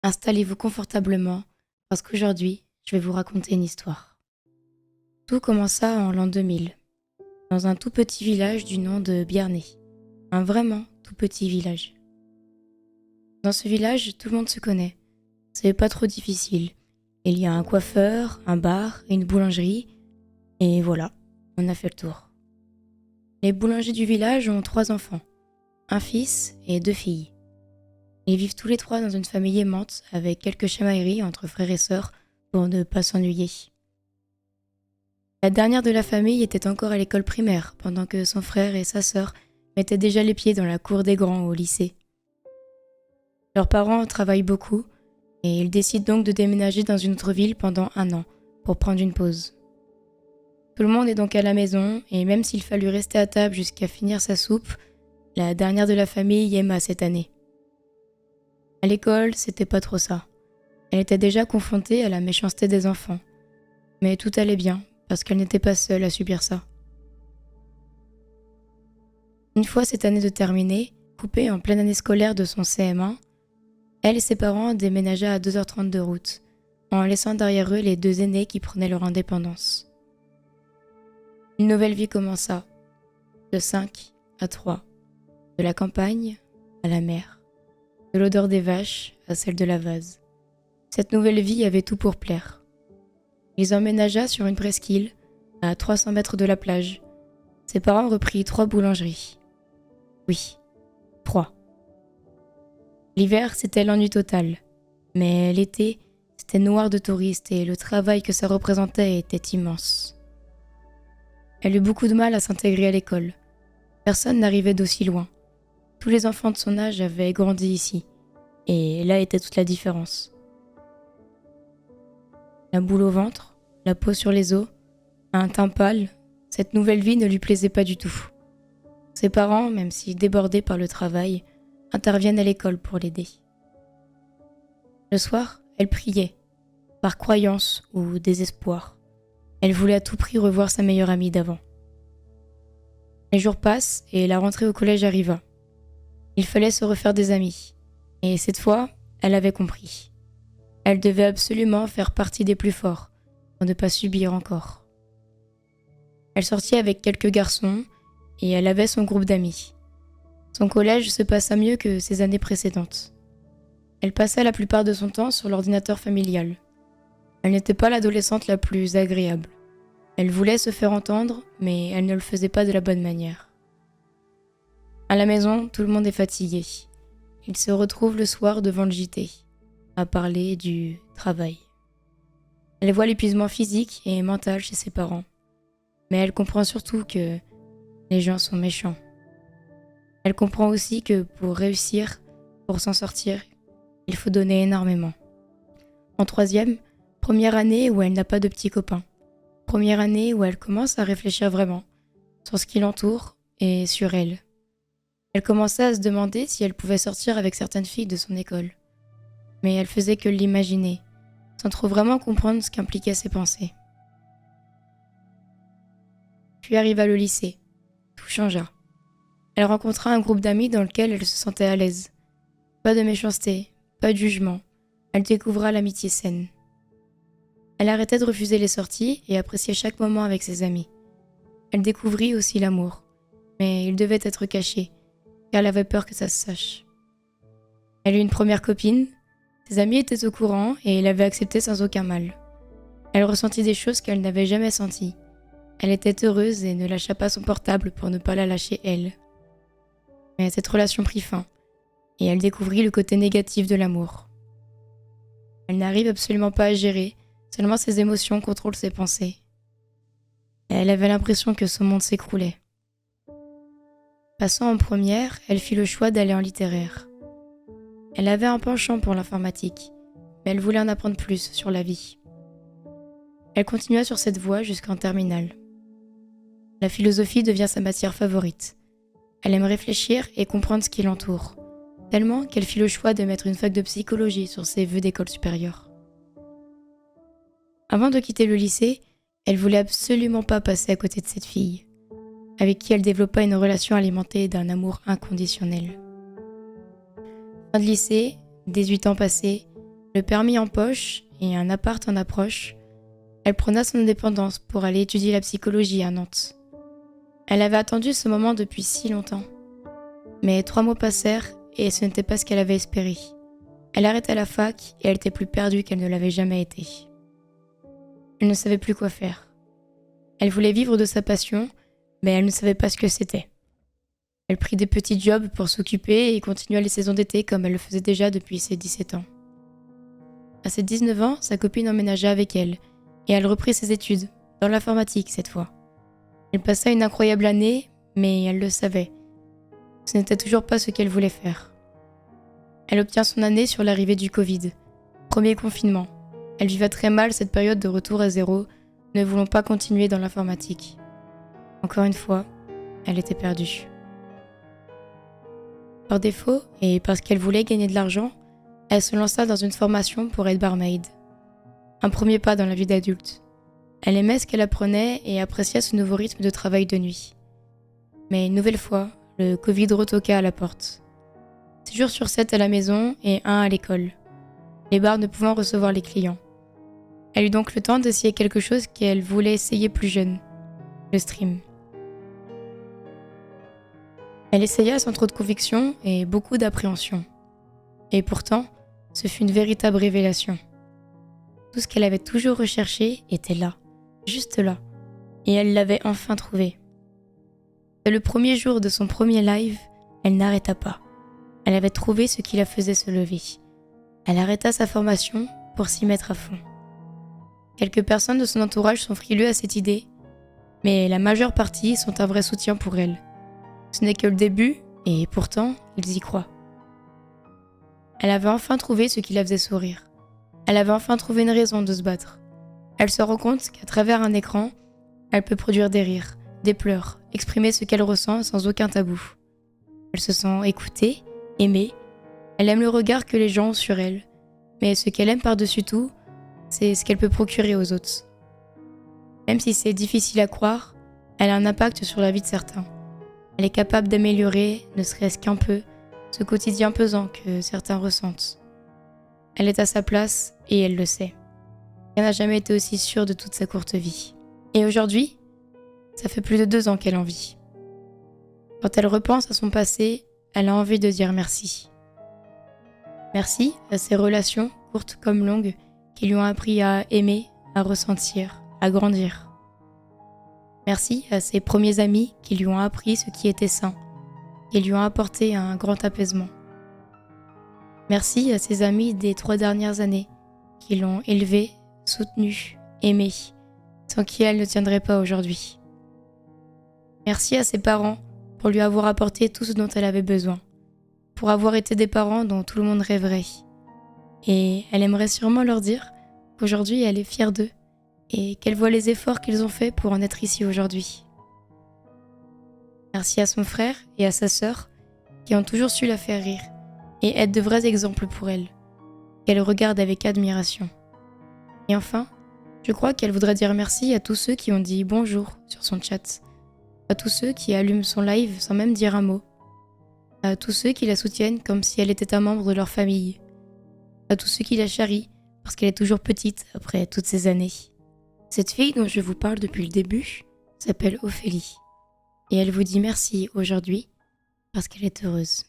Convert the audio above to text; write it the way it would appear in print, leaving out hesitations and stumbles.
Installez-vous confortablement parce qu'aujourd'hui, je vais vous raconter une histoire. Tout commença en l'an 2000, dans un tout petit village du nom de Biarnay. Un vraiment tout petit village. Dans ce village, tout le monde se connaît. C'est pas trop difficile. Il y a un coiffeur, un bar, une boulangerie, et voilà, on a fait le tour. Les boulangers du village ont 3 enfants, un fils et 2 filles. Ils vivent tous les 3 dans une famille aimante avec quelques chamailleries entre frères et sœurs pour ne pas s'ennuyer. La dernière de la famille était encore à l'école primaire pendant que son frère et sa sœur mettaient déjà les pieds dans la cour des grands au lycée. Leurs parents travaillent beaucoup et ils décident donc de déménager dans une autre ville pendant 1 an pour prendre une pause. Tout le monde est donc à la maison et même s'il fallut rester à table jusqu'à finir sa soupe, la dernière de la famille aima cette année. À l'école, c'était pas trop ça. Elle était déjà confrontée à la méchanceté des enfants. Mais tout allait bien, parce qu'elle n'était pas seule à subir ça. Une fois cette année de terminée, coupée en pleine année scolaire de son CM1, elle et ses parents déménageaient à 2h30 de route, en laissant derrière eux les 2 aînés qui prenaient leur indépendance. Une nouvelle vie commença, de 5 à 3, de la campagne à la mer, de l'odeur des vaches à celle de la vase. Cette nouvelle vie avait tout pour plaire. Ils emménagea sur une presqu'île, à 300 mètres de la plage. Ses parents reprirent 3 boulangeries. Oui, 3. L'hiver, c'était l'ennui total. Mais l'été, c'était noir de touristes et le travail que ça représentait était immense. Elle eut beaucoup de mal à s'intégrer à l'école. Personne n'arrivait d'aussi loin. Tous les enfants de son âge avaient grandi ici. Et là était toute la différence. La boule au ventre, la peau sur les os, un teint pâle, cette nouvelle vie ne lui plaisait pas du tout. Ses parents, même si débordés par le travail, interviennent à l'école pour l'aider. Le soir, elle priait, par croyance ou désespoir. Elle voulait à tout prix revoir sa meilleure amie d'avant. Les jours passent et la rentrée au collège arriva. Il fallait se refaire des amis. Et cette fois, elle avait compris. Elle devait absolument faire partie des plus forts, pour ne pas subir encore. Elle sortit avec quelques garçons, et elle avait son groupe d'amis. Son collège se passa mieux que ses années précédentes. Elle passa la plupart de son temps sur l'ordinateur familial. Elle n'était pas l'adolescente la plus agréable. Elle voulait se faire entendre, mais elle ne le faisait pas de la bonne manière. À la maison, tout le monde est fatigué. Ils se retrouvent le soir devant le JT, à parler du travail. Elle voit l'épuisement physique et mental chez ses parents, mais elle comprend surtout que les gens sont méchants. Elle comprend aussi que pour réussir, pour s'en sortir, il faut donner énormément. En 3e, première année où elle n'a pas de petits copains. Première année où elle commence à réfléchir vraiment sur ce qui l'entoure et sur elle. Elle commençait à se demander si elle pouvait sortir avec certaines filles de son école. Mais elle faisait que l'imaginer, sans trop vraiment comprendre ce qu'impliquaient ses pensées. Puis arriva le lycée. Tout changea. Elle rencontra un groupe d'amis dans lequel elle se sentait à l'aise. Pas de méchanceté, pas de jugement. Elle découvra l'amitié saine. Elle arrêtait de refuser les sorties et appréciait chaque moment avec ses amis. Elle découvrit aussi l'amour, mais il devait être caché, car elle avait peur que ça se sache. Elle eut une première copine, ses amis étaient au courant et l'avaient acceptée sans aucun mal. Elle ressentit des choses qu'elle n'avait jamais senties. Elle était heureuse et ne lâcha pas son portable pour ne pas la lâcher elle. Mais cette relation prit fin, et elle découvrit le côté négatif de l'amour. Elle n'arrive absolument pas à gérer, seulement ses émotions contrôlent ses pensées. Elle avait l'impression que son monde s'écroulait. Passant en première, elle fit le choix d'aller en littéraire. Elle avait un penchant pour l'informatique, mais elle voulait en apprendre plus sur la vie. Elle continua sur cette voie jusqu'en terminale. La philosophie devient sa matière favorite. Elle aime réfléchir et comprendre ce qui l'entoure, tellement qu'elle fit le choix de mettre une fac de psychologie sur ses vœux d'école supérieure. Avant de quitter le lycée, elle voulait absolument pas passer à côté de cette fille, avec qui elle développa une relation alimentée d'un amour inconditionnel. Fin de lycée, 18 ans passés, Le permis en poche et un appart en approche, elle prôna son indépendance pour aller étudier la psychologie à Nantes. Elle avait attendu ce moment depuis si longtemps. Mais 3 mois passèrent et ce n'était pas ce qu'elle avait espéré. Elle arrêta la fac et elle était plus perdue qu'elle ne l'avait jamais été. Elle ne savait plus quoi faire. Elle voulait vivre de sa passion, mais elle ne savait pas ce que c'était. Elle prit des petits jobs pour s'occuper et continua les saisons d'été comme elle le faisait déjà depuis ses 17 ans. À ses 19 ans, sa copine emménagea avec elle et elle reprit ses études, dans l'informatique cette fois. Elle passa une incroyable année, mais elle le savait. Ce n'était toujours pas ce qu'elle voulait faire. Elle obtient son année sur l'arrivée du Covid. Premier confinement. Elle vivait très mal cette période de retour à zéro, ne voulant pas continuer dans l'informatique. Encore une fois, elle était perdue. Par défaut, et parce qu'elle voulait gagner de l'argent, elle se lança dans une formation pour être barmaid. Un premier pas dans la vie d'adulte. Elle aimait ce qu'elle apprenait et appréciait ce nouveau rythme de travail de nuit. Mais une nouvelle fois, le Covid retoqua à la porte. 6 jours sur 7 à la maison et 1 à l'école. Les bars ne pouvant recevoir les clients. Elle eut donc le temps d'essayer quelque chose qu'elle voulait essayer plus jeune, le stream. Elle essaya sans trop de conviction et beaucoup d'appréhension. Et pourtant, ce fut une véritable révélation. Tout ce qu'elle avait toujours recherché était là, juste là, et elle l'avait enfin trouvé. Dès le premier jour de son premier live, elle n'arrêta pas. Elle avait trouvé ce qui la faisait se lever. Elle arrêta sa formation pour s'y mettre à fond. Quelques personnes de son entourage sont frileux à cette idée, mais la majeure partie sont un vrai soutien pour elle. Ce n'est que le début, et pourtant, ils y croient. Elle avait enfin trouvé ce qui la faisait sourire. Elle avait enfin trouvé une raison de se battre. Elle se rend compte qu'à travers un écran, elle peut produire des rires, des pleurs, exprimer ce qu'elle ressent sans aucun tabou. Elle se sent écoutée, aimée. Elle aime le regard que les gens ont sur elle. Mais ce qu'elle aime par-dessus tout, c'est ce qu'elle peut procurer aux autres. Même si c'est difficile à croire, elle a un impact sur la vie de certains. Elle est capable d'améliorer, ne serait-ce qu'un peu, ce quotidien pesant que certains ressentent. Elle est à sa place et elle le sait. Elle n'a jamais été aussi sûre de toute sa courte vie. Et aujourd'hui, ça fait plus de 2 ans qu'elle en vit. Quand elle repense à son passé, elle a envie de dire merci. Merci à ses relations, courtes comme longues, qui lui ont appris à aimer, à ressentir, à grandir. Merci à ses premiers amis qui lui ont appris ce qui était sain, qui lui ont apporté un grand apaisement. Merci à ses amis des 3 dernières années, qui l'ont élevée, soutenue, aimée, sans qui elle ne tiendrait pas aujourd'hui. Merci à ses parents pour lui avoir apporté tout ce dont elle avait besoin, pour avoir été des parents dont tout le monde rêverait. Et elle aimerait sûrement leur dire qu'aujourd'hui elle est fière d'eux et qu'elle voit les efforts qu'ils ont faits pour en être ici aujourd'hui. Merci à son frère et à sa sœur qui ont toujours su la faire rire et être de vrais exemples pour elle, qu'elle regarde avec admiration. Et enfin, je crois qu'elle voudrait dire merci à tous ceux qui ont dit bonjour sur son chat, à tous ceux qui allument son live sans même dire un mot, à tous ceux qui la soutiennent comme si elle était un membre de leur famille, à tous ceux qui la charrient parce qu'elle est toujours petite après toutes ces années. Cette fille dont je vous parle depuis le début s'appelle Ophélie et elle vous dit merci aujourd'hui parce qu'elle est heureuse.